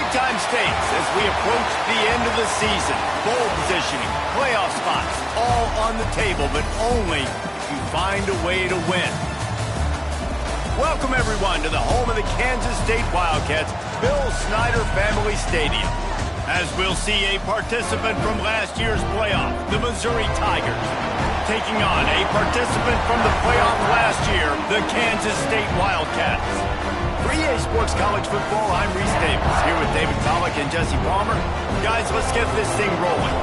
Showtime states as we approach the end of the season. Bowl positioning, playoff spots, all on the table, but only if you find a way to win. Welcome, everyone, to the home of the Kansas State Wildcats, Bill Snyder Family Stadium. As we'll see a participant from last year's playoff, the Missouri Tigers, taking on a participant from the playoff last year, the Kansas State Wildcats. For EA Sports College Football, I'm Reese Davis, here with David Pollack and Jesse Palmer. Guys, let's get this thing rolling.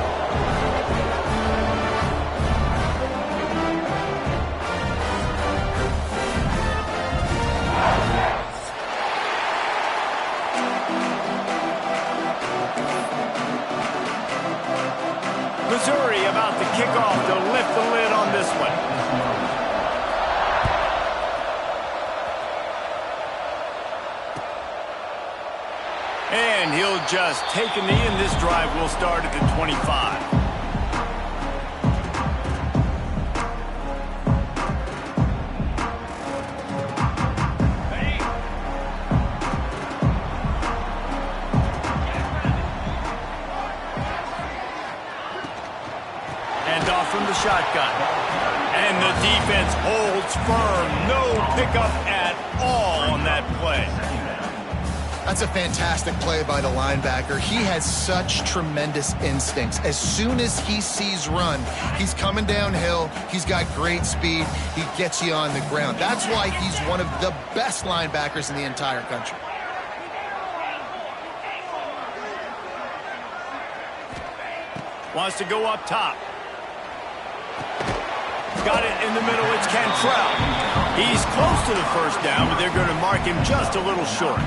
Missouri about to kick off to lift the lid on this one. And he'll just take a knee, and this drive will start at the 25. From the shotgun. And the defense holds firm. No pickup at all on that play. That's a fantastic play by the linebacker. He has such tremendous instincts. As soon as he sees run, he's coming downhill. He's got great speed. He gets you on the ground. That's why he's one of the best linebackers in the entire country. Wants to go up top. Got it in the middle, it's Cantrell. He's close to the first down, but they're going to mark him just a little short.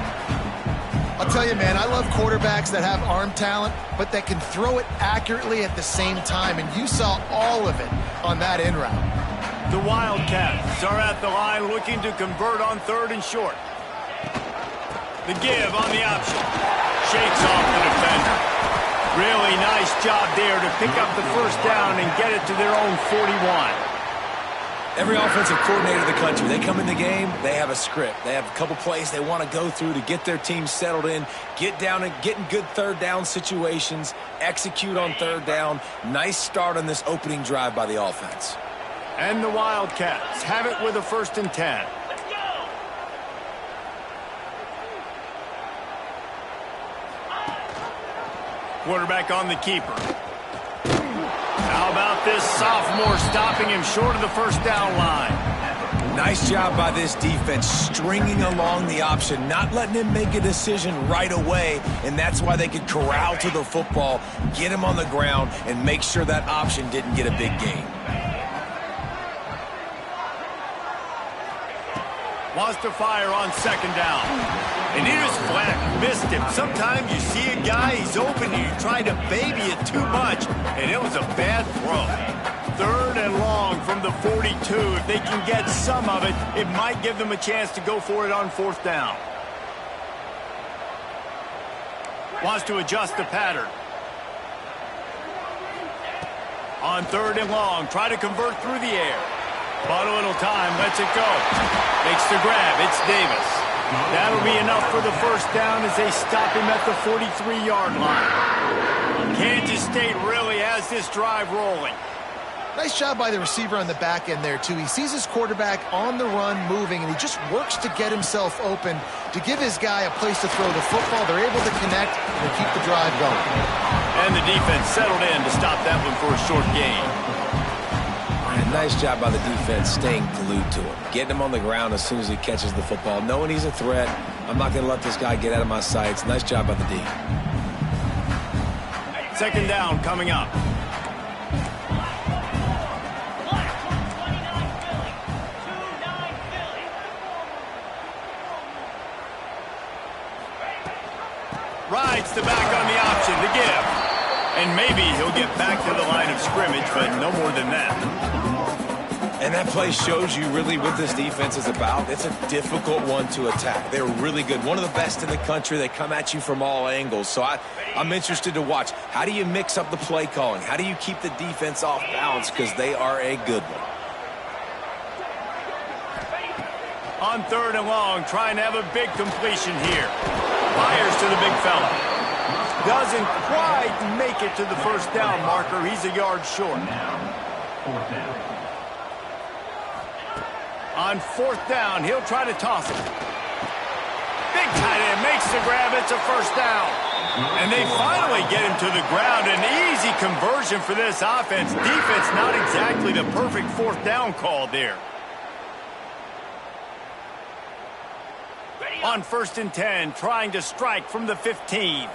I'll tell you, man, I love quarterbacks that have arm talent, but that can throw it accurately at the same time, and you saw all of it on that in route. The Wildcats are at the line looking to convert on 3rd and short. The give on the option. Shakes off the defender. Really nice job there to pick up the first down and get it to their own 41. Every offensive coordinator in the country, they come in the game, they have a script. They have a couple plays they want to go through to get their team settled in, get down and get in good third down situations, execute on 3rd down. Nice start on this opening drive by the offense. And the Wildcats have it with a 1st and 10. Quarterback on the keeper. How about this sophomore stopping him short of the first down line? Nice job by this defense stringing along the option, not letting him make a decision right away, and that's why they could corral to the football, get him on the ground, and make sure that option didn't get a big gain. Wants to fire on 2nd down. And he just flat missed him. Sometimes you see a guy, he's open, and you try to baby it too much, and it was a bad throw. 3rd and long from the 42. If they can get some of it, it might give them a chance to go for it on 4th down. Wants to adjust the pattern. On 3rd and long, try to convert through the air. Bought a little time, lets it go. Makes the grab, it's Davis. That'll be enough for the first down as they stop him at the 43-yard line. Kansas State really has this drive rolling. Nice job by the receiver on the back end there, too. He sees his quarterback on the run moving, and he just works to get himself open to give his guy a place to throw the football. They're able to connect and keep the drive going. And the defense settled in to stop that one for a short gain. Nice job by the defense staying glued to him, getting him on the ground as soon as he catches the football, knowing he's a threat. I'm not going to let this guy get out of my sights. Nice job by the D. 2nd down coming up. Rides the back on the option, the give. And maybe he'll get back to the line of scrimmage, but no more than that. And that play shows you really what this defense is about. It's a difficult one to attack. They're really good. One of the best in the country. They come at you from all angles. So I'm interested to watch. How do you mix up the play calling? How do you keep the defense off balance? Because they are a good one. On 3rd and long, trying to have a big completion here. Fires to the big fella. Doesn't quite make it to the first down marker. He's a yard short. On fourth down, he'll try to toss it. Big tight end makes the grab. It's a first down. And they finally get him to the ground. An easy conversion for this offense. Defense not exactly the perfect fourth down call there. On 1st and 10, trying to strike from the 15.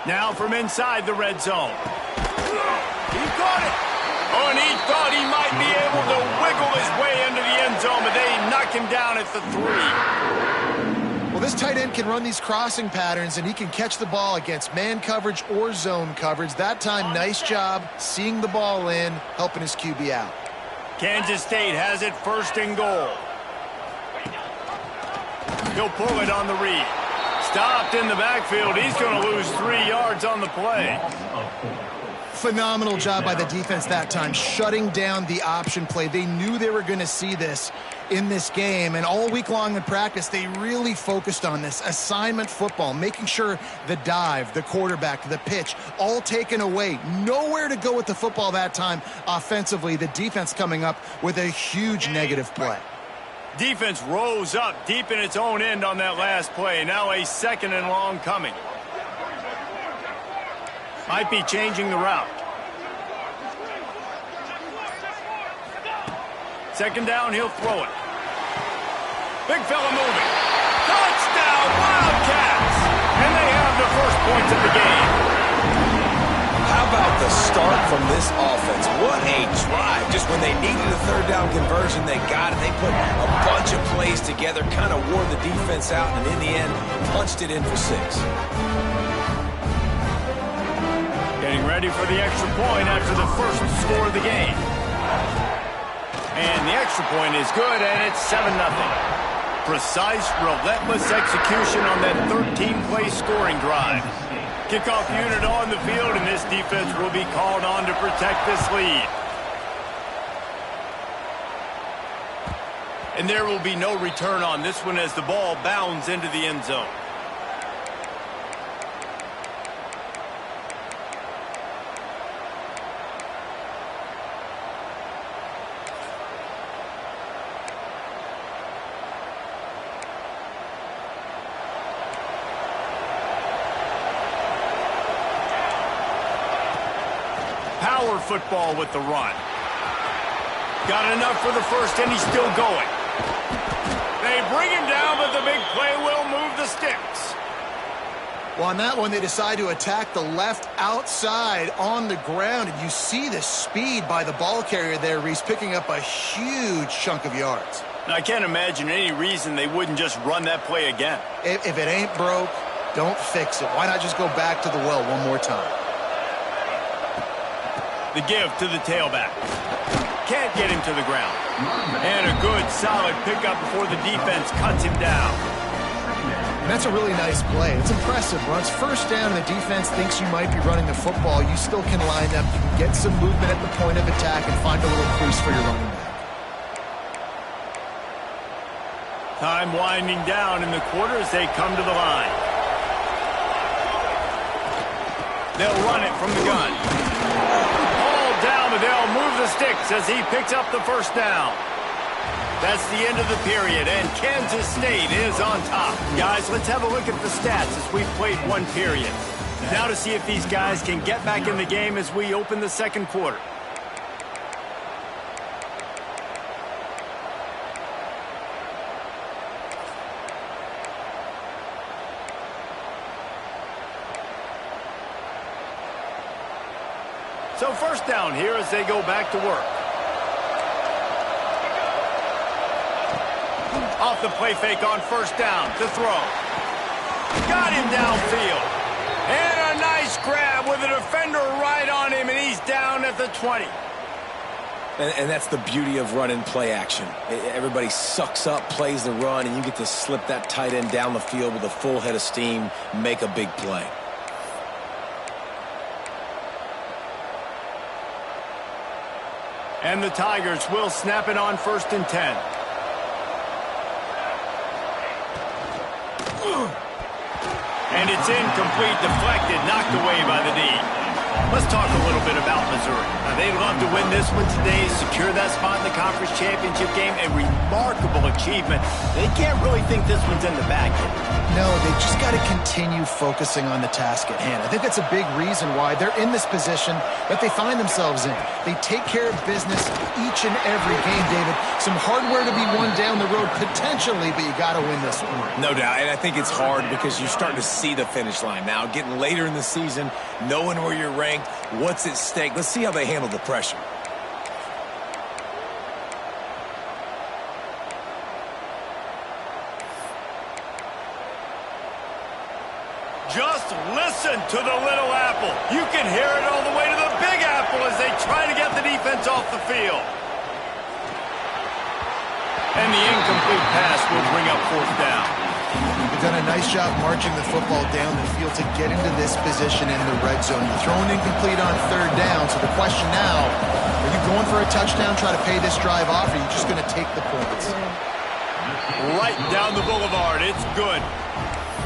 Now from inside the red zone. He caught it. Oh, and he thought he might be able to wiggle his way into the end zone, but they knock him down at the 3. Well, this tight end can run these crossing patterns, and he can catch the ball against man coverage or zone coverage. That time, nice job seeing the ball in, helping his QB out. Kansas State has it 1st and goal. He'll pull it on the read. Stopped in the backfield. He's going to lose 3 yards on the play. Phenomenal job by the defense that time, shutting down the option play. They knew they were going to see this in this game, and all week long in practice, they really focused on this assignment football, making sure the dive, the quarterback, the pitch, all taken away. Nowhere to go with the football that time offensively. The defense coming up with a huge negative play. Defense rose up deep in its own end on that last play. Now a 2nd and long coming. Might be changing the route. 2nd down, he'll throw it. Big fella moving. Touchdown, Wildcats! And they have the first points of the game. How about the start from this offense? What a drive. Just when they needed a 3rd down conversion, they got it. They put a bunch of plays together, kind of wore the defense out, and in the end, punched it in for 6. Getting ready for the extra point after the first score of the game. And the extra point is good, and it's 7-0. Precise, relentless execution on that 13-play scoring drive. Kickoff unit on the field, and this defense will be called on to protect this lead. And there will be no return on this one as the ball bounds into the end zone. Power football with the run. Got enough for the first, and he's still going. They bring him down, but the big play will move the sticks. Well, on that one, they decide to attack the left outside on the ground, and you see the speed by the ball carrier there, Reese, picking up a huge chunk of yards. Now, I can't imagine any reason they wouldn't just run that play again. If it ain't broke, don't fix it. Why not just go back to the well one more time? The give to the tailback. Can't get him to the ground. And a good, solid pickup before the defense cuts him down. And that's a really nice play. It's impressive. Once 1st down and the defense thinks you might be running the football, you still can line up. You can get some movement at the point of attack and find a little crease for your running back. Time winding down in the quarter as they come to the line. They'll run it from the gun. Down, but they'll move the sticks as he picks up the first down. That's the end of the period, and Kansas State is on top. Guys, let's have a look at the stats as we've played one period. Now to see if these guys can get back in the game as we open the 2nd quarter. So 1st down here as they go back to work. Off the play fake on 1st down to throw. Got him downfield. And a nice grab with a defender right on him, and he's down at the 20. And that's the beauty of running play action. Everybody sucks up, plays the run, and you get to slip that tight end down the field with a full head of steam, make a big play. And the Tigers will snap it on 1st and 10. And it's incomplete, deflected, knocked away by the D. Let's talk a little bit about Missouri. Now, they'd love to win this one today, secure that spot in the conference championship game. A remarkable achievement. They can't really think this one's in the bag yet. No, they've just got to continue focusing on the task at hand. I think that's a big reason why they're in this position that they find themselves in. They take care of business each and every game, David. Some hardware to be won down the road, potentially, but you got to win this one. No doubt, and I think it's hard because you're starting to see the finish line now. Getting later in the season, knowing where you're ranked, what's at stake. Let's see how they handle the pressure. Just listen to the little apple. You can hear it all the way to the big apple as they try to get the defense off the field. And the incomplete pass will bring up 4th down. They've done a nice job marching the football down the field to get into this position in the red zone. You're throwing incomplete on 3rd down, so the question now, are you going for a touchdown, try to pay this drive off, or are you just going to take the points? Right down the boulevard. It's good.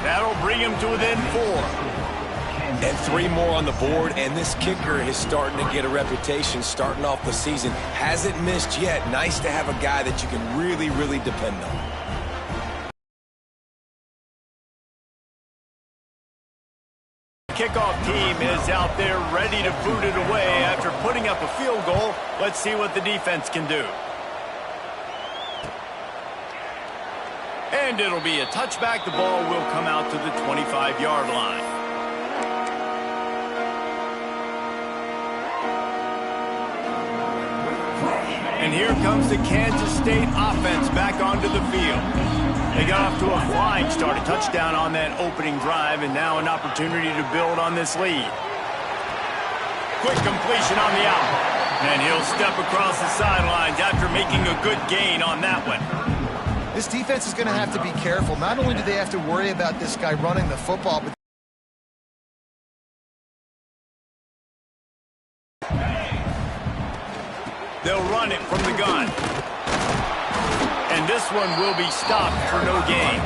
That'll bring him to within 4. And 3 more on the board, and this kicker is starting to get a reputation starting off the season. Hasn't missed yet. Nice to have a guy that you can really, really depend on. Kickoff team is out there ready to boot it away after putting up a field goal. Let's see what the defense can do. And it'll be a touchback. The ball will come out to the 25-yard line. And here comes the Kansas State offense back onto the field. They got off to a flying start, a touchdown on that opening drive, and now an opportunity to build on this lead. Quick completion on the out. And he'll step across the sidelines after making a good gain on that one. This defense is going to have to be careful. Not only do they have to worry about this guy running the football, but they'll run it from the gun. And this one will be stopped for no gain.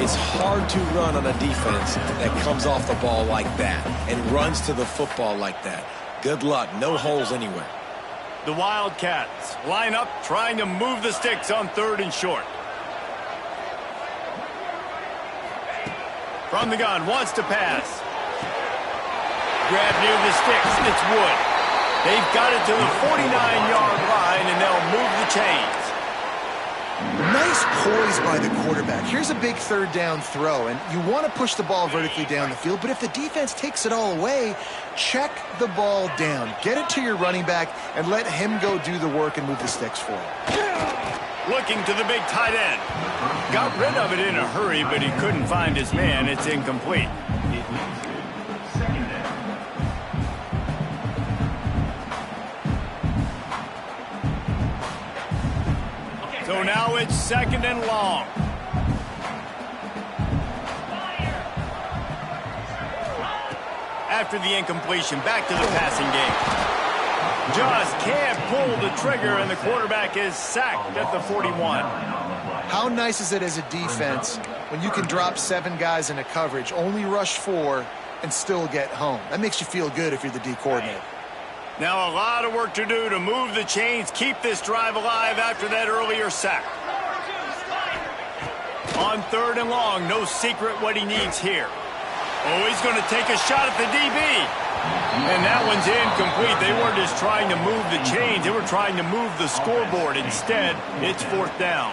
It's hard to run on a defense that comes off the ball like that and runs to the football like that. Good luck. No holes anywhere. The Wildcats line up, trying to move the sticks on 3rd and short. From the gun, wants to pass. Grab near the sticks, it's Wood. They've got it to the 49-yard line, and they'll move the chains. nice poise by the quarterback. Here's a big 3rd down throw, and you want to push the ball vertically down the field, but if the defense takes it all away, check the ball down. Get it to your running back and let him go do the work and move the sticks for you. Looking to the big tight end. Got rid of it in a hurry, but he couldn't find his man. It's incomplete. So now it's 2nd and long. After the incompletion, back to the passing game. Just can't pull the trigger, and the quarterback is sacked at the 41. How nice is it as a defense when you can drop 7 guys in a coverage, only rush 4, and still get home? That makes you feel good if you're the D coordinator. Now a lot of work to do to move the chains, keep this drive alive after that earlier sack. On 3rd and long, no secret what he needs here. Oh, he's going to take a shot at the DB. And that one's incomplete. They weren't just trying to move the chains. They were trying to move the scoreboard. Instead, it's 4th down.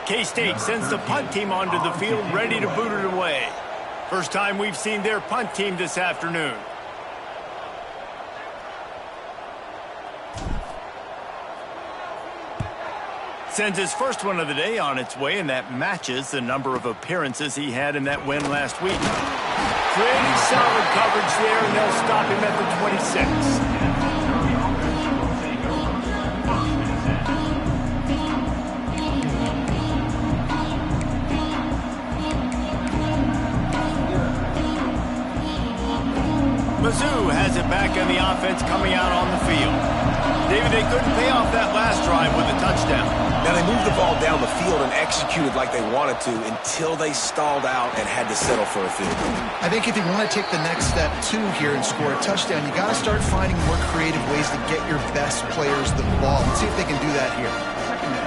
K-State sends the punt team onto the field, ready to boot it away. First time we've seen their punt team this afternoon. Sends his first one of the day on its way, and that matches the number of appearances he had in that win last week. Pretty solid coverage there, and they'll stop him at the 26. MIZZOU has it back on the offense coming out on the field. David, they couldn't pay off that last drive with a touchdown. Now, they moved the ball down the field and executed like they wanted to until they stalled out and had to settle for a field goal. I think if you want to take the next step, too, here and score a touchdown, you got to start finding more creative ways to get your best players the ball. Let's see if they can do that here.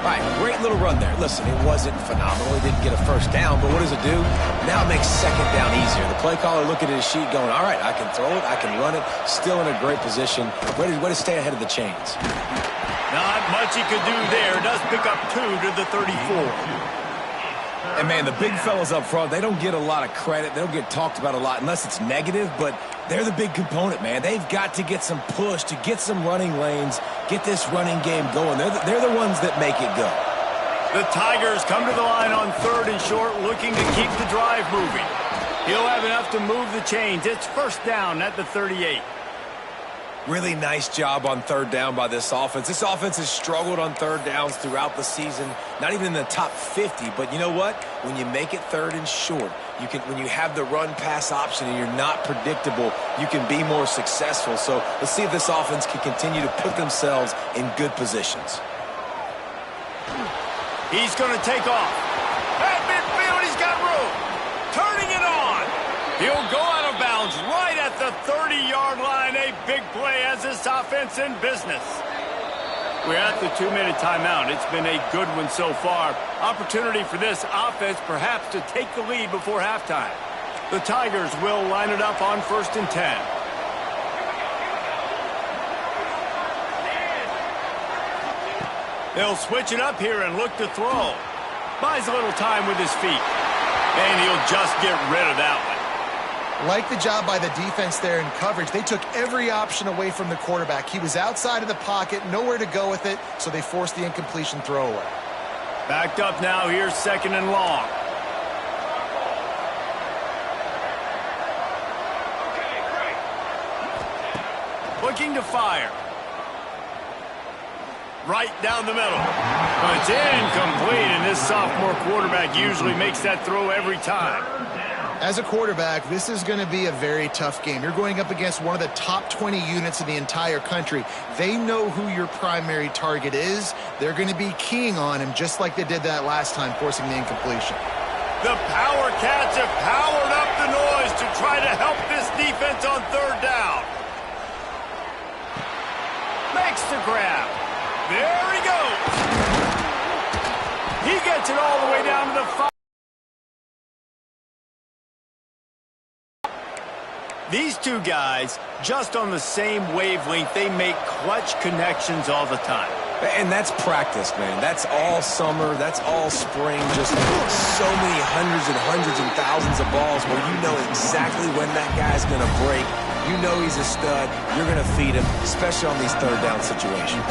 All right, great little run there. Listen, it wasn't phenomenal. He didn't get a first down, but what does it do? Now it makes second down easier. The play caller looking at his sheet going, all right, I can throw it, I can run it, still in a great position, ready to stay ahead of the chains. Not much he could do there. Does pick up 2 to the 34. And, man, the big fellas up front, they don't get a lot of credit. They don't get talked about a lot unless it's negative, but they're the big component, man. They've got to get some push, to get some running lanes, get this running game going. They're the ones that make it go. The Tigers come to the line on 3rd and short, looking to keep the drive moving. He'll have enough to move the chains. It's first down at the 38. Really nice job on 3rd down by this offense. This offense has struggled on 3rd downs throughout the season, not even in the top 50. But you know what? When you make it 3rd and short, when you have the run-pass option and you're not predictable, you can be more successful. So let's see if this offense can continue to put themselves in good positions. He's going to take off. At midfield, he's got room. Turning it on. He'll go out of bounds right at the 30-yard line. A big play as this offense in business. We're at the 2-minute timeout. It's been a good one so far. Opportunity for this offense perhaps to take the lead before halftime. The Tigers will line it up on 1st and 10. They'll switch it up here and look to throw. Buys a little time with his feet. And he'll just get rid of that one. Like the job by the defense there in coverage. They took every option away from the quarterback. He was outside of the pocket, nowhere to go with it, so they forced the incompletion throwaway. Backed up now, here's 2nd and long. Looking to fire. Right down the middle. But it's incomplete, and this sophomore quarterback usually makes that throw every time. As a quarterback, this is going to be a very tough game. You're going up against one of the top 20 units in the entire country. They know who your primary target is. They're going to be keying on him just like they did that last time, forcing the incompletion. The Power Cats have powered up the noise to try to help this defense on 3rd down. Makes the grab. There he goes. He gets it all the way down to the 5. These two guys, just on the same wavelength, they make clutch connections all the time. And that's practice, man. That's all summer. That's all spring. Just so many hundreds and thousands of balls where you know exactly when that guy's going to break. You know he's a stud. You're going to feed him, especially on these 3rd down situations.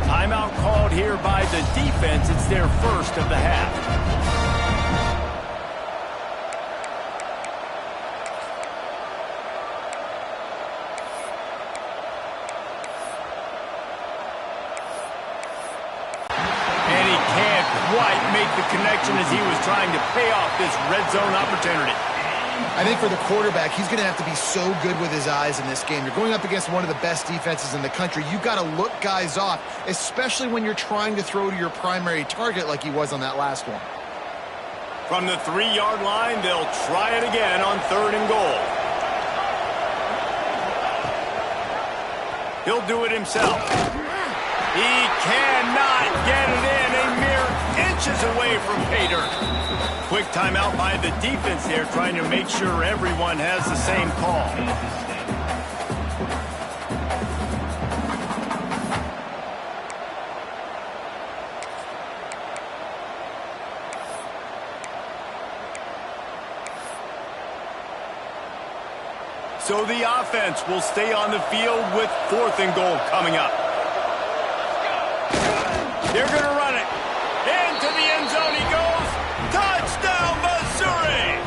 Timeout called here by the defense. It's their first of the half. Quite make the connection as he was trying to pay off this red zone opportunity. I think for the quarterback, he's going to have to be so good with his eyes in this game. You're going up against one of the best defenses in the country. You've got to look guys off, especially when you're trying to throw to your primary target like he was on that last one. From the 3-yard line, they'll try it again on 3rd and goal. He'll do it himself. He cannot get it in. A mere inches away from pay dirt. Quick timeout by the defense there, trying to make sure everyone has the same call. So the offense will stay on the field with 4th and goal coming up. They're going to run it. Into the end zone he goes. Touchdown, Missouri!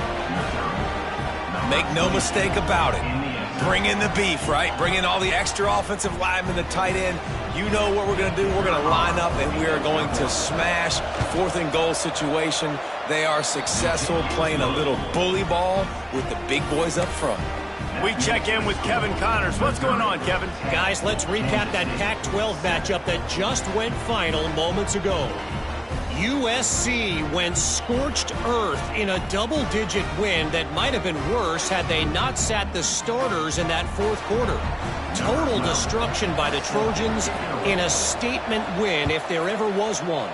Make no mistake about it. Bring in the beef, right? Bring in all the extra offensive linemen, the tight end. You know what we're going to do. We're going to line up, and we are going to smash 4th and goal situation. They are successful playing a little bully ball with the big boys up front. We check in with Kevin Connors. What's going on, Kevin? Guys, let's recap that Pac-12 matchup that just went final moments ago. USC went scorched earth in a double-digit win that might have been worse had they not sat the starters in that fourth quarter. Total destruction by the Trojans in a statement win if there ever was one.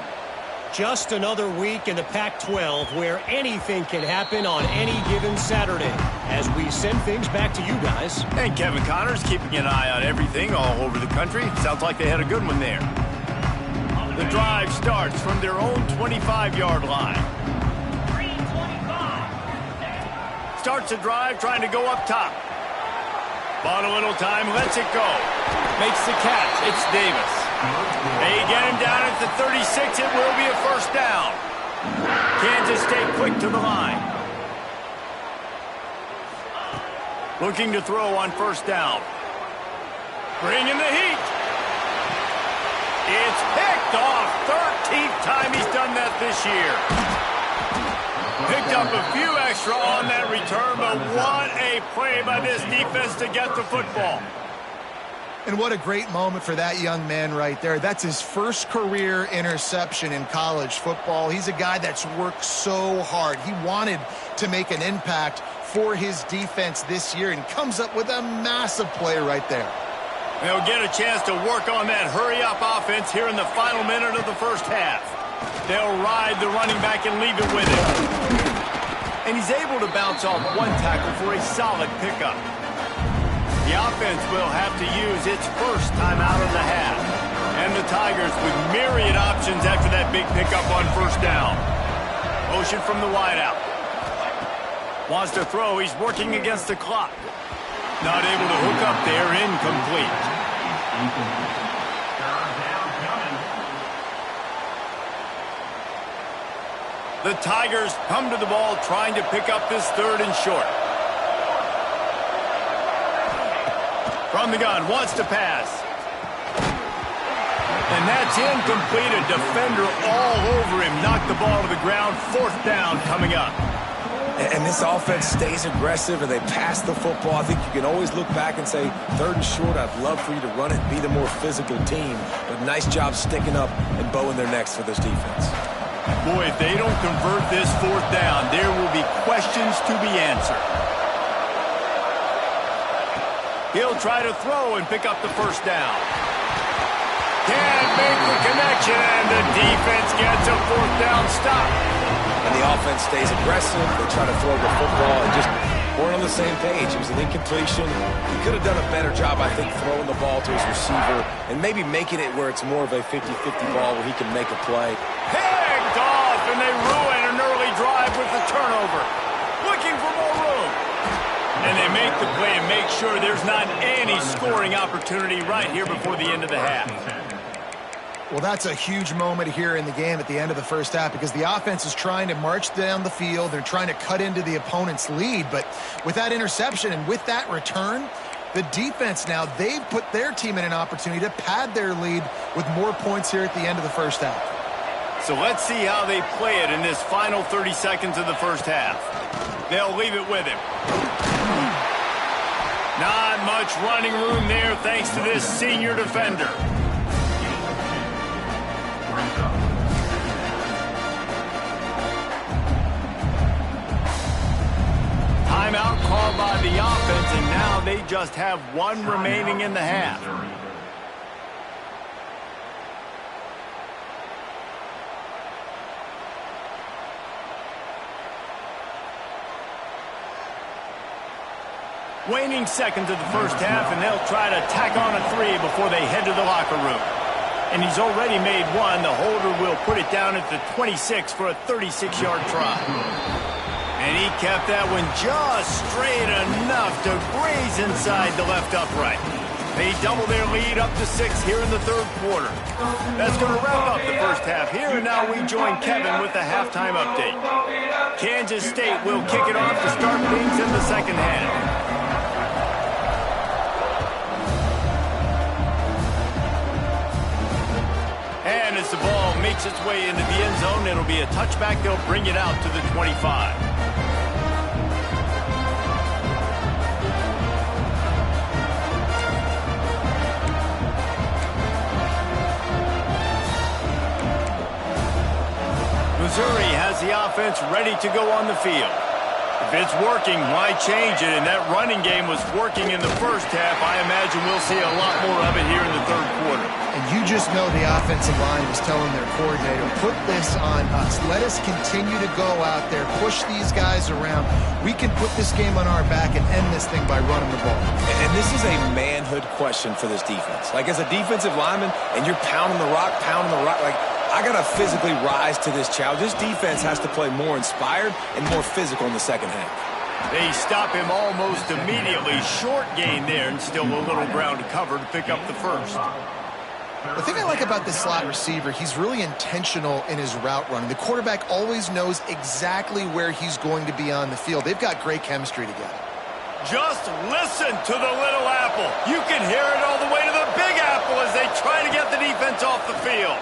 Just another week in the Pac-12 where anything can happen on any given Saturday. As we send things back to you guys. And Kevin Connors keeping an eye on everything all over the country. Sounds like they had a good one there. The drive starts from their own 25-yard line. Starts the drive trying to go up top. Bought a little time, lets it go. Makes the catch. It's Davis. They get him down at the 36. It will be a first down. Kansas State quick to the line. Looking to throw on first down. Bringing the heat. It's picked off. 13th time he's done that this year. Picked up a few extra on that return, but what a play by this defense to get the football. And what a great moment for that young man right there. That's his first career interception in college football. He's a guy that's worked so hard. He wanted to make an impact for his defense this year and comes up with a massive play right there. They'll get a chance to work on that hurry-up offense here in the final minute of the first half. They'll ride the running back and leave it with him. And he's able to bounce off one tackle for a solid pickup. The offense will have to use its first time out of the half. And the Tigers with myriad options after that big pickup on first down. Motion from the wideout. Wants to throw. He's working against the clock. Not able to hook up there. Incomplete. The Tigers come to the ball trying to pick up this third and short. From the gun, wants to pass. And that's incomplete. A defender all over him. Knocked the ball to the ground. Fourth down coming up. And this offense stays aggressive and they pass the football. I think you can always look back and say, third and short, I'd love for you to run it and be the more physical team. But nice job sticking up and bowing their necks for this defense. Boy, if they don't convert this fourth down, there will be questions to be answered. He'll try to throw and pick up the first down. Can't make the connection, and the defense gets a fourth down stop. And the offense stays aggressive. They try to throw the football and just weren't on the same page. It was an incompletion. He could have done a better job, I think, throwing the ball to his receiver and maybe making it where it's more of a 50-50 ball where he can make a play. Picked off, and they ruin an early drive with the turnover. Looking for more room. And they make the play and make sure there's not any scoring opportunity right here before the end of the half. Well, that's a huge moment here in the game at the end of the first half because the offense is trying to march down the field. They're trying to cut into the opponent's lead. But with that interception and with that return, the defense now, they've put their team in an opportunity to pad their lead with more points here at the end of the first half. So let's see how they play it in this final 30 seconds of the first half. They'll leave it with him. Not much running room there thanks to this senior defender. Timeout called by the offense, and now they just have one remaining in the half. Waning seconds of the first half, and they'll try to tack on a three before they head to the locker room. And he's already made one. The holder will put it down at the 26 for a 36-yard try. And he kept that one just straight enough to graze inside the left upright. They double their lead up to 6 here in the third quarter. That's going to wrap up the first half here, and now we join Kevin with the halftime update. Kansas State will kick it off to start things in the second half. And as the ball makes its way into the end zone, it'll be a touchback. They'll bring it out to the 25. Missouri has the offense ready to go on the field. If it's working, why change it? And that running game was working in the first half. I imagine we'll see a lot more of it here in the third quarter. And you just know the offensive line was telling their coordinator, put this on us. Let us continue to go out there, push these guys around. We can put this game on our back and end this thing by running the ball. And this is a manhood question for this defense. Like, as a defensive lineman, and you're pounding the rock, like, I got to physically rise to this challenge. This defense has to play more inspired and more physical in the second half. They stop him almost immediately. Short gain there, and still a little ground to cover to pick up the first. The thing I like about this slot receiver, he's really intentional in his route running. The quarterback always knows exactly where he's going to be on the field. They've got great chemistry together. Just listen to the little apple. You can hear it all the way to the big apple as they try to get the defense off the field.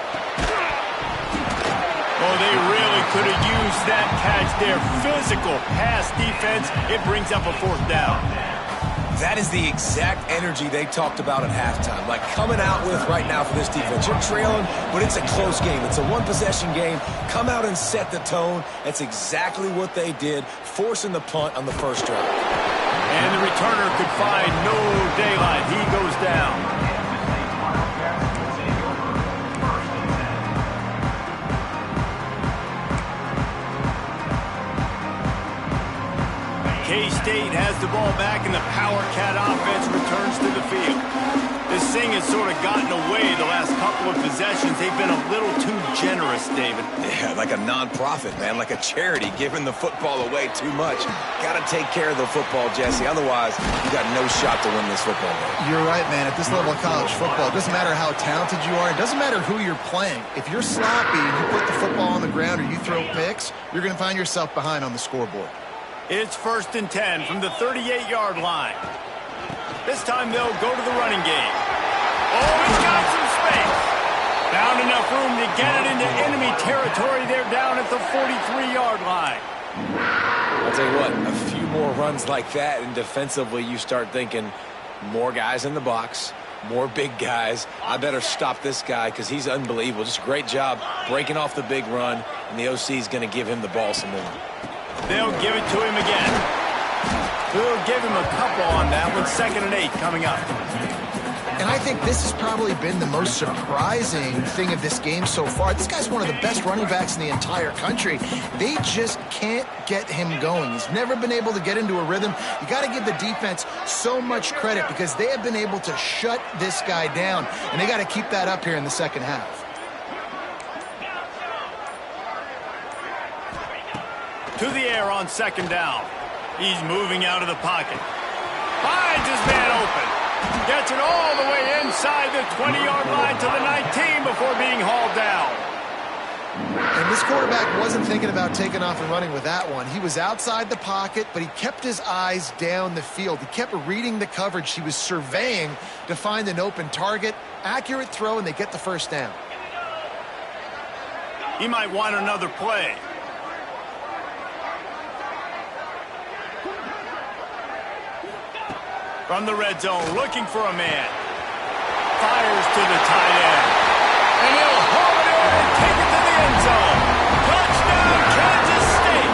Oh, they really could have used that catch there. Physical pass defense. It brings up a fourth down. That is the exact energy they talked about at halftime. Like, coming out with right now for this defense. You're trailing, but it's a close game. It's a one-possession game. Come out and set the tone. That's exactly what they did, forcing the punt on the first drive. And the returner could find no daylight. He goes down. K-State has the ball back, and the Power Cat offense returns to the field. This thing has sort of gotten away the last couple of possessions. They've been a little too generous, David. Yeah, like a non-profit, man, like a charity, giving the football away too much. Got to take care of the football, Jesse. Otherwise, you got no shot to win this football game. You're right, man. At this level of college football, it doesn't matter how talented you are. It doesn't matter who you're playing. If you're sloppy and you put the football on the ground or you throw picks, you're going to find yourself behind on the scoreboard. It's 1st and 10 from the 38-yard line. This time they'll go to the running game. Oh, he's got some space. Found enough room to get it into enemy territory. They're down at the 43-yard line. I'll tell you what, a few more runs like that, and defensively you start thinking more guys in the box, more big guys. I better stop this guy because he's unbelievable. Just a great job breaking off the big run, and the OC is going to give him the ball some more. They'll give it to him again. We'll give him a couple on that one. 2nd and 8 coming up. And I think this has probably been the most surprising thing of this game so far. This guy's one of the best running backs in the entire country. They just can't get him going. He's never been able to get into a rhythm. You got to give the defense so much credit because they have been able to shut this guy down, and they got to keep that up here in the second half. To the air on 2nd down. He's moving out of the pocket. Finds his man open. Gets it all the way inside the 20-yard line to the 19 before being hauled down. And this quarterback wasn't thinking about taking off and running with that one. He was outside the pocket, but he kept his eyes down the field. He kept reading the coverage. He was surveying to find an open target. Accurate throw, and they get the first down. He might want another play. From the red zone, looking for a man. Fires to the tight end. And he'll haul it in and take it to the end zone. Touchdown, Kansas State.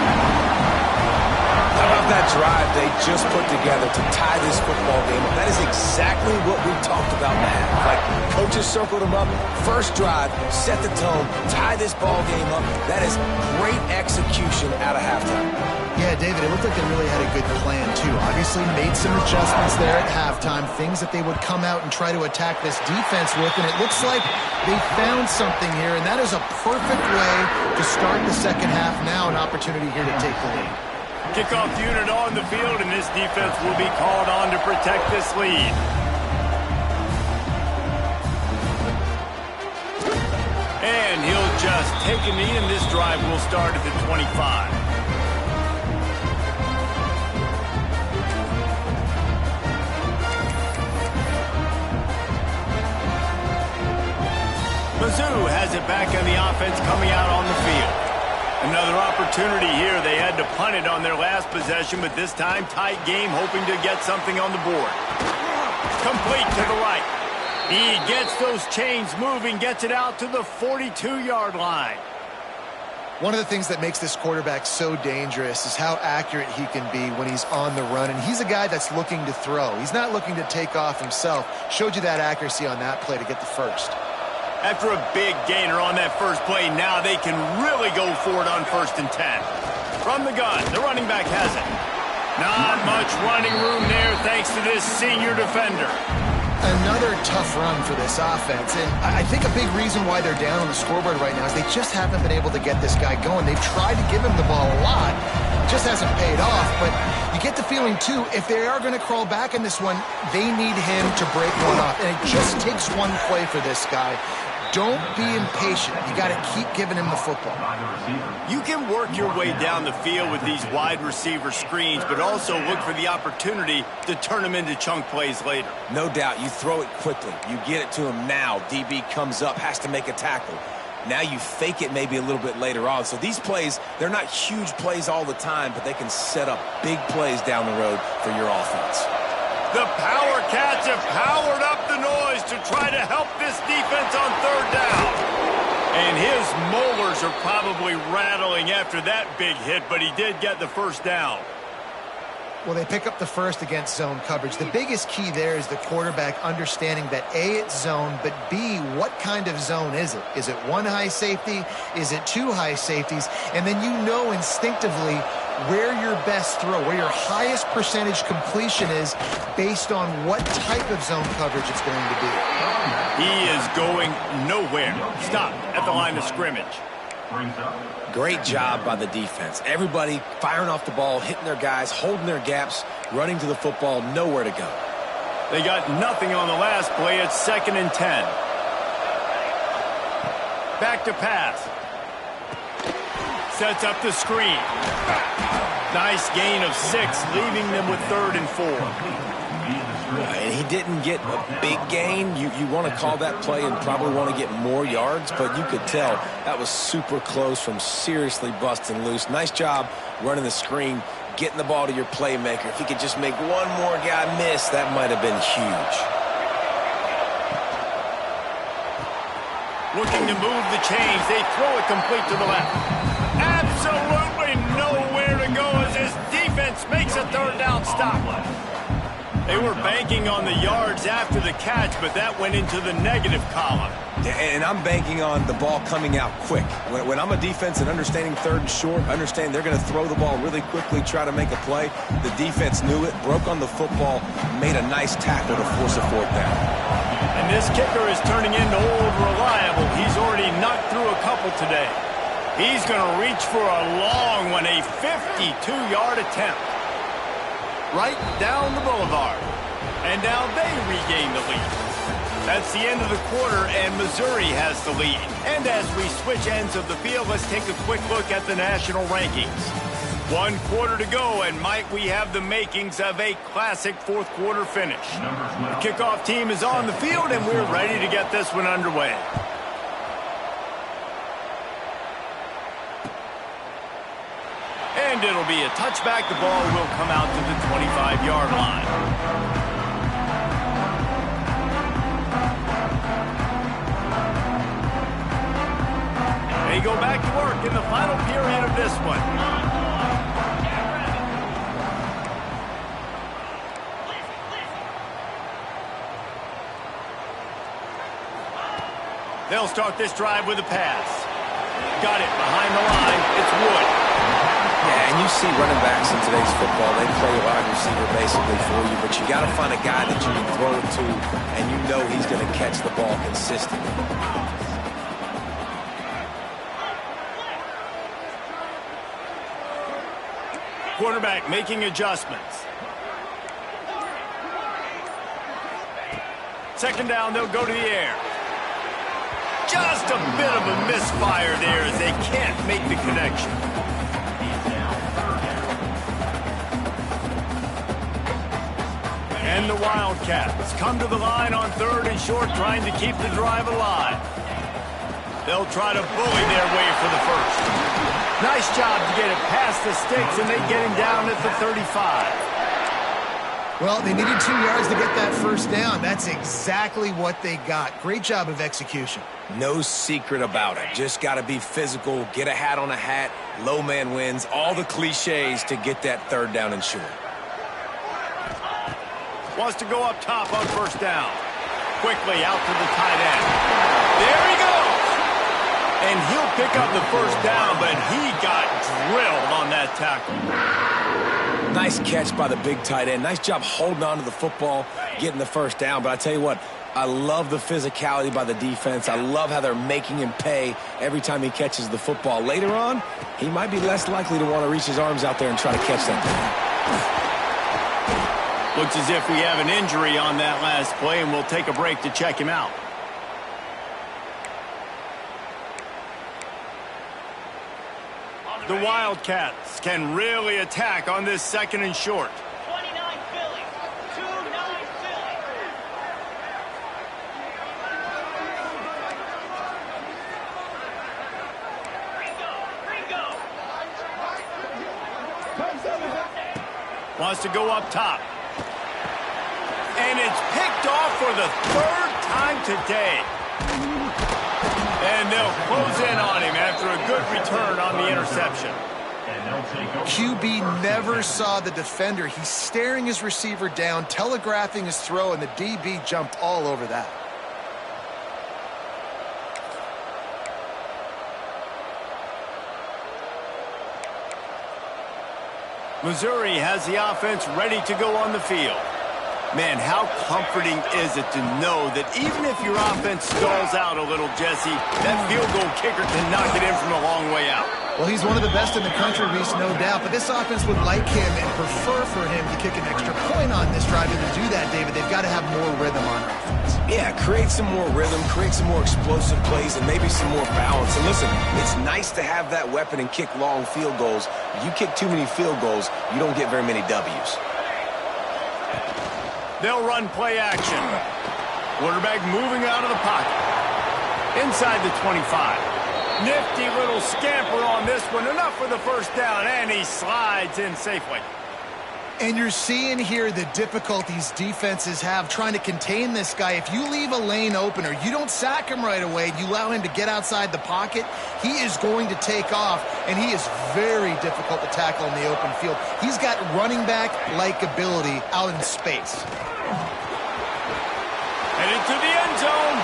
How about that drive they just put together to tie this football game? That is exactly what we talked about, man. Like, coaches circled them up. First drive, set the tone, tie this ball game up. That is great execution out of halftime. Yeah, David, it looked like they really had a good plan, too. Obviously made some adjustments there at halftime, things that they would come out and try to attack this defense with, and it looks like they found something here, and that is a perfect way to start the second half. Now an opportunity here to take the lead. Kickoff unit on the field, and this defense will be called on to protect this lead. And he'll just take a knee, and this drive will start at the 25. MIZZOU has it back on the offense coming out on the field. Another opportunity here. They had to punt it on their last possession, but this time tight game, hoping to get something on the board. Complete to the right. He gets those chains moving, gets it out to the 42-yard line. One of the things that makes this quarterback so dangerous is how accurate he can be when he's on the run. And he's a guy that's looking to throw. He's not looking to take off himself. Showed you that accuracy on that play to get the first. After a big gainer on that first play, now they can really go for it on 1st and 10. From the gun, the running back has it. Not much running room there thanks to this senior defender. Another tough run for this offense, and I think a big reason why they're down on the scoreboard right now is they just haven't been able to get this guy going. They've tried to give him the ball a lot, just hasn't paid off, but you get the feeling, too, if they are going to crawl back in this one, they need him to break one off, and it just takes one play for this guy. Don't be impatient. You got to keep giving him the football. You can work your way down the field with these wide receiver screens, but also look for the opportunity to turn them into chunk plays later. No doubt. You throw it quickly. You get it to him now. DB comes up, has to make a tackle. Now you fake it maybe a little bit later on. So these plays, they're not huge plays all the time, but they can set up big plays down the road for your offense. The Power Cats have powered up the noise to try to help this defense on 3rd down. And his molars are probably rattling after that big hit, but he did get the 1st down. Well, they pick up the first against zone coverage. The biggest key there is the quarterback understanding that A, it's zone, but B, what kind of zone is it? Is it 1 high safety? Is it 2 high safeties? And then you know instinctively where your best throw, where your highest percentage completion is based on what type of zone coverage it's going to be. He is going nowhere. Stop at the line of scrimmage. Great job by the defense. Everybody firing off the ball, hitting their guys, holding their gaps, running to the football, nowhere to go. They got nothing on the last play. It's 2nd and 10. Back to pass. Sets up the screen. Nice gain of 6, leaving them with 3rd and 4. And he didn't get a big gain. You want to call that play and probably want to get more yards, but you could tell that was super close from seriously busting loose. Nice job running the screen, getting the ball to your playmaker. If he could just make one more guy miss, that might have been huge. Looking to move the chains. They throw it complete to the left. Absolutely nowhere to go as his defense makes a 3rd down stop. They were banking on the yards after the catch, but that went into the negative column. And I'm banking on the ball coming out quick. When I'm a defense and understanding 3rd and short, understand they're going to throw the ball really quickly, try to make a play. The defense knew it, broke on the football, made a nice tackle to force a 4th down. And this kicker is turning into old reliable. He's already knocked through a couple today. He's going to reach for a long one, a 52-yard attempt. Right down the boulevard. And now they regain the lead. That's the end of the quarter, and Missouri has the lead. And as we switch ends of the field, let's take a quick look at the national rankings. 1 quarter to go, and might we have the makings of a classic 4th quarter finish. The kickoff team is on the field, and we're ready to get this one underway. And it'll be a touchback. The ball will come out to the 25-yard line. They go back to work in the final period of this one. They'll start this drive with a pass. Got it behind the line. It's Wood. Yeah, and you see running backs in today's football, they play wide receiver basically for you, but you got to find a guy that you can throw it to, and you know he's going to catch the ball consistently. Quarterback making adjustments. 2nd down, they'll go to the air. Just a bit of a misfire there as they can't make the connection. And the Wildcats come to the line on 3rd and short, trying to keep the drive alive. They'll try to bully their way for the 1st. Nice job to get it past the sticks, and they get him down at the 35. Well, they needed 2 yards to get that first down. That's exactly what they got. Great job of execution. No secret about it. Just got to be physical, get a hat on a hat, low man wins, all the cliches to get that third down and short. Wants to go up top on first down. Quickly out to the tight end. There he goes. And he'll pick up the first down, but he got drilled on that tackle. Nice catch by the big tight end. Nice job holding on to the football, getting the first down. But I tell you what, I love the physicality by the defense. I love how they're making him pay every time he catches the football. Later on, he might be less likely to want to reach his arms out there and try to catch that thing. Looks as if we have an injury on that last play, and we'll take a break to check him out. The Wildcats can really attack on this second and short. 29 Philly. 2-9 Philly. Ringo. Wants to go up top. And it's picked off for the third time today. And they'll close in on him after a good return on the interception. QB never saw the defender. He's staring his receiver down, telegraphing his throw, and the DB jumped all over that. Missouri has the offense ready to go on the field. Man, how comforting is it to know that even if your offense stalls out a little, Jesse, that field goal kicker can knock it in from a long way out. Well, he's one of the best in the country, Reese, no doubt. But this offense would like him and prefer for him to kick an extra point on this drive. And to do that, David, they've got to have more rhythm on offense. Yeah, create some more rhythm, create some more explosive plays, and maybe some more balance. And listen, it's nice to have that weapon and kick long field goals. If you kick too many field goals, you don't get very many W's. They'll run play action. Quarterback moving out of the pocket. Inside the 25. Nifty little scamper on this one. Enough for the first down, and he slides in safely. And you're seeing here the difficulties defenses have trying to contain this guy. If you leave a lane open or you don't sack him right away, you allow him to get outside the pocket, he is going to take off, and he is very difficult to tackle in the open field. He's got running back-like ability out in space. Headed to the end zone,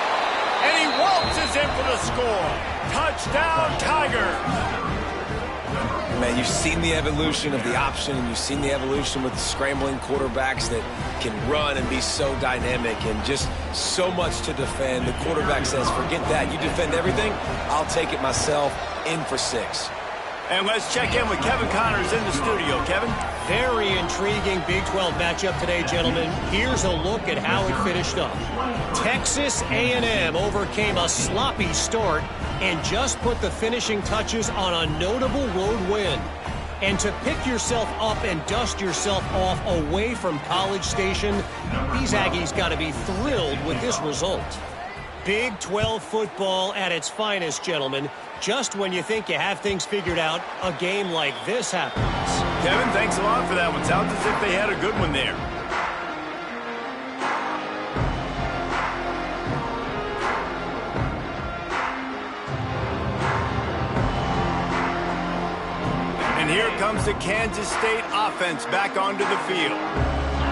and he waltzes in for the score. Touchdown, Tigers. Man, you've seen the evolution of the option, and you've seen the evolution with the scrambling quarterbacks that can run and be so dynamic and just so much to defend. The quarterback says, forget that. You defend everything, I'll take it myself. In for 6. And let's check in with Kevin Connors in the studio. Kevin? Very intriguing Big 12 matchup today, gentlemen. Here's a look at how it finished up. Texas A&M overcame a sloppy start and just put the finishing touches on a notable road win. And to pick yourself up and dust yourself off away from College Station, these Aggies got to be thrilled with this result. Big 12 football at its finest, gentlemen. Just when you think you have things figured out, a game like this happens. Kevin, thanks a lot for that one. Sounds as if they had a good one there. And here comes the Kansas State offense back onto the field.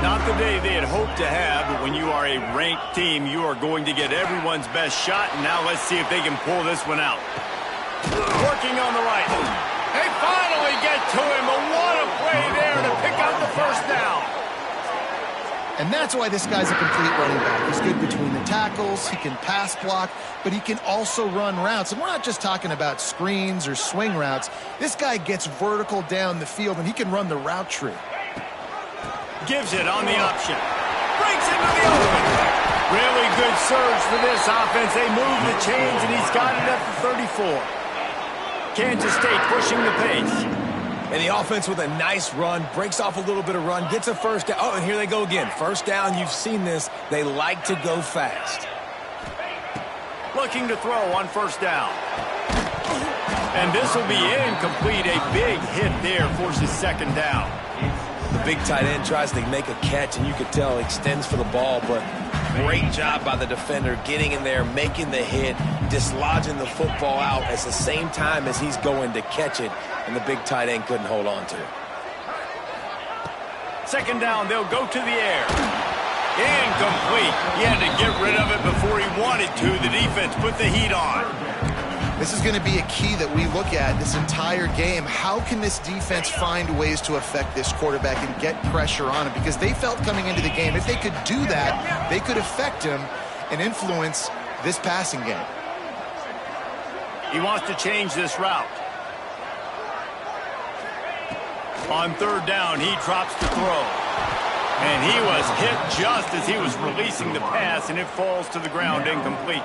Not the day they had hoped to have, but when you are a ranked team, you are going to get everyone's best shot. And now let's see if they can pull this one out. Working on the right. They finally get to him, but what a play there to pick up the first down. And that's why this guy's a complete running back. He's good between the tackles, he can pass block, but he can also run routes. And we're not just talking about screens or swing routes. This guy gets vertical down the field, and he can run the route tree. Gives it on the option. Breaks into the open. Really good surge for this offense. They move the chains, and he's got it at the 34. Kansas State pushing the pace. And the offense with a nice run, breaks off a little bit of run, gets a first down. Oh, and here they go again. First down, you've seen this. They like to go fast. Looking to throw on first down. And this will be incomplete. A big hit there forces second down. big tight end tries to make a catch, and you could tell extends for the ball, but great job by the defender getting in there, making the hit, dislodging the football out at the same time as he's going to catch it, and the big tight end couldn't hold on to it. Second down, they'll go to the air. Incomplete. He had to get rid of it before he wanted to. The defense put the heat on. This is going to be a key that we look at this entire game. How can this defense find ways to affect this quarterback and get pressure on him? Because they felt coming into the game, if they could do that, they could affect him and influence this passing game. He wants to change this route. On third down, he drops to throw. And he was hit just as he was releasing the pass, and it falls to the ground incomplete.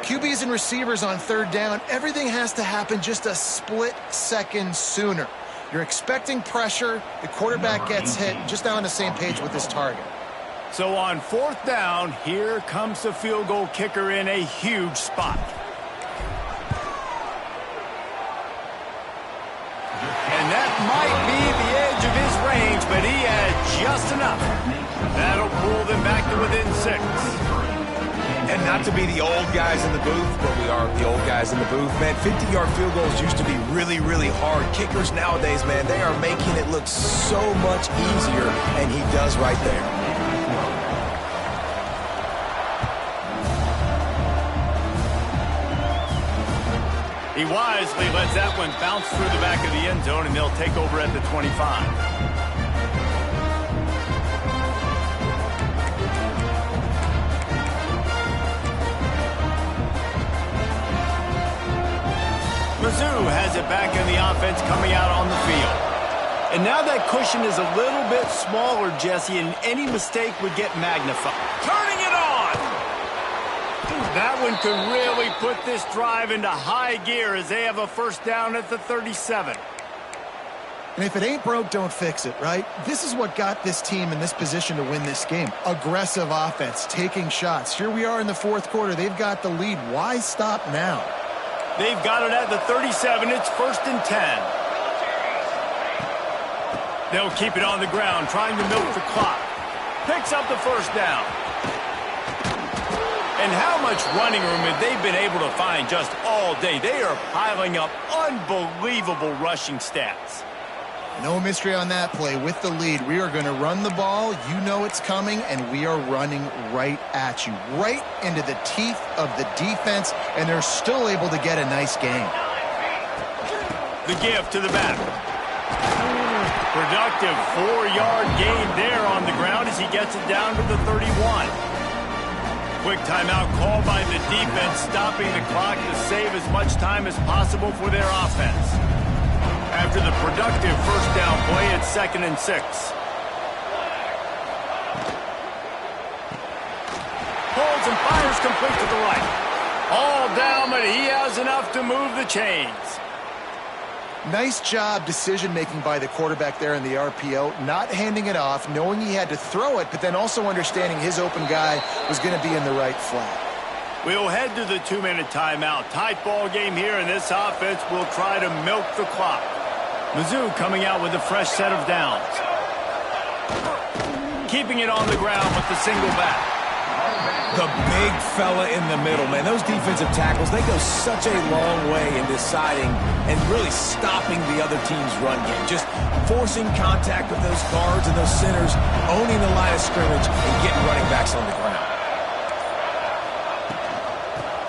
QBs and receivers on third down, everything has to happen just a split second sooner. You're expecting pressure, the quarterback gets hit, just not on the same page with his target. So on fourth down, here comes the field goal kicker in a huge spot. And that might be the edge of his range, but he had just enough. That'll pull them back to within 6. And not to be the old guys in the booth, but we are the old guys in the booth, man. 50-yard field goals used to be really, really hard. Kickers nowadays, man, they are making it look so much easier, and he does right there. He wisely lets that one bounce through the back of the end zone, and they'll take over at the 25. MIZZOU has it back in the offense coming out on the field. And now that cushion is a little bit smaller, Jesse, and any mistake would get magnified. Turning it on! That one could really put this drive into high gear as they have a first down at the 37. And if it ain't broke, don't fix it, right? This is what got this team in this position to win this game. Aggressive offense, taking shots. Here we are in the fourth quarter. They've got the lead. Why stop now? They've got it at the 37. It's 1st and 10. They'll keep it on the ground, trying to milk the clock. Picks up the first down. And how much running room have they been able to find just all day? They are piling up unbelievable rushing stats. No mystery on that play. With the lead, we are going to run the ball. You know it's coming, and we are running right at you, right into the teeth of the defense, and they're still able to get a nice gain. The give to the back. Productive 4-yard gain there on the ground as he gets it down to the 31. Quick timeout called by the defense, stopping the clock to save as much time as possible for their offense. After the productive first down play, it's 2nd and 6. Holds and fires complete to the right. All down, but he has enough to move the chains. Nice job decision-making by the quarterback there in the RPO, not handing it off, knowing he had to throw it, but then also understanding his open guy was going to be in the right flat. We'll head to the 2-minute timeout. Tight ball game here, and this offense will try to milk the clock. MIZZOU coming out with a fresh set of downs. Keeping it on the ground with the single back. The big fella in the middle, man. Those defensive tackles, they go such a long way in deciding and really stopping the other team's run game. Just forcing contact with those guards and those centers, owning the line of scrimmage, and getting running backs on the ground.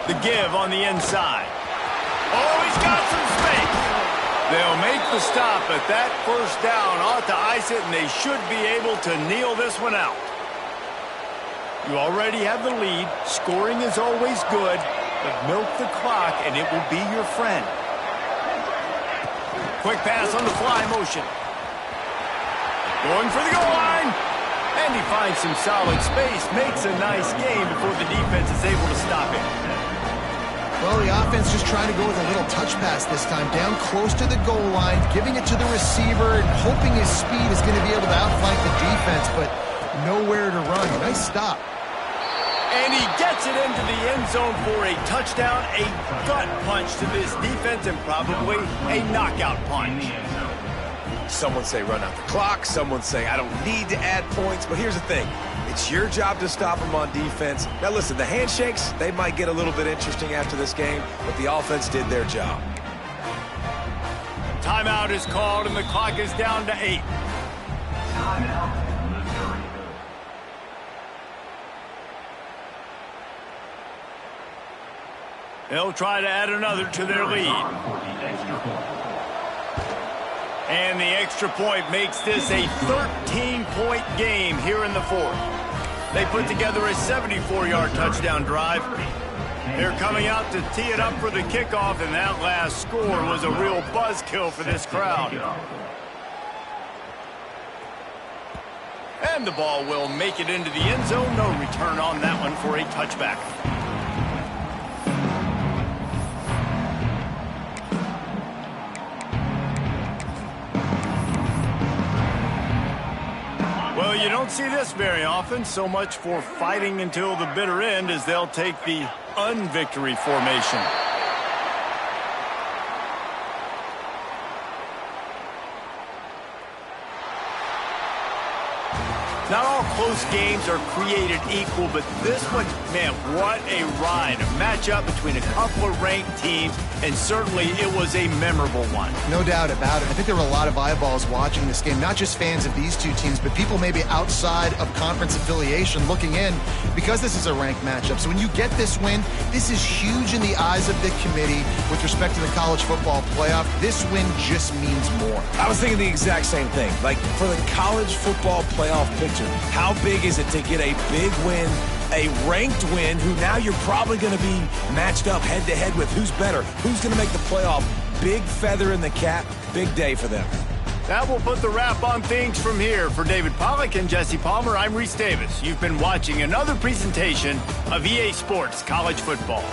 The give on the inside. Oh, he's got some space. They'll make the stop, but that first down ought to ice it, and they should be able to kneel this one out. You already have the lead. Scoring is always good, but milk the clock, and it will be your friend. Quick pass on the fly motion. Going for the goal line. And he finds some solid space, makes a nice game before the defense is able to stop him. Well, the offense just trying to go with a little touch pass this time, down close to the goal line, giving it to the receiver and hoping his speed is going to be able to outflank the defense, but nowhere to run. Nice stop. And he gets it into the end zone for a touchdown, a gut punch to this defense, and probably a knockout punch. Someone say run out the clock. Someone say I don't need to add points. But here's the thing. It's your job to stop them on defense. Now, listen, the handshakes, they might get a little bit interesting after this game, but the offense did their job. Timeout is called, and the clock is down to 8. They'll try to add another to their lead. And the extra point makes this a 13-point game here in the fourth. They put together a 74-yard touchdown drive. They're coming out to tee it up for the kickoff, and that last score was a real buzzkill for this crowd. And the ball will make it into the end zone. No return on that one for a touchback. Well, you don't see this very often. So much for fighting until the bitter end, as they'll take the unvictory formation. Not all close games are created equal, but this one, man, what a ride. A matchup between a couple of ranked teams, and certainly it was a memorable one. No doubt about it. I think there were a lot of eyeballs watching this game, not just fans of these two teams, but people maybe outside of conference affiliation looking in, because this is a ranked matchup. So when you get this win, this is huge in the eyes of the committee with respect to the college football playoff. This win just means more. I was thinking the exact same thing. Like, for the college football playoff picture, how big is it to get a big win, a ranked win, who now you're probably going to be matched up head-to-head with who's better, who's going to make the playoff. Big feather in the cap, big day for them. That will put the wrap on things from here. For David Pollack and Jesse Palmer, I'm Reese Davis. You've been watching another presentation of EA Sports College Football.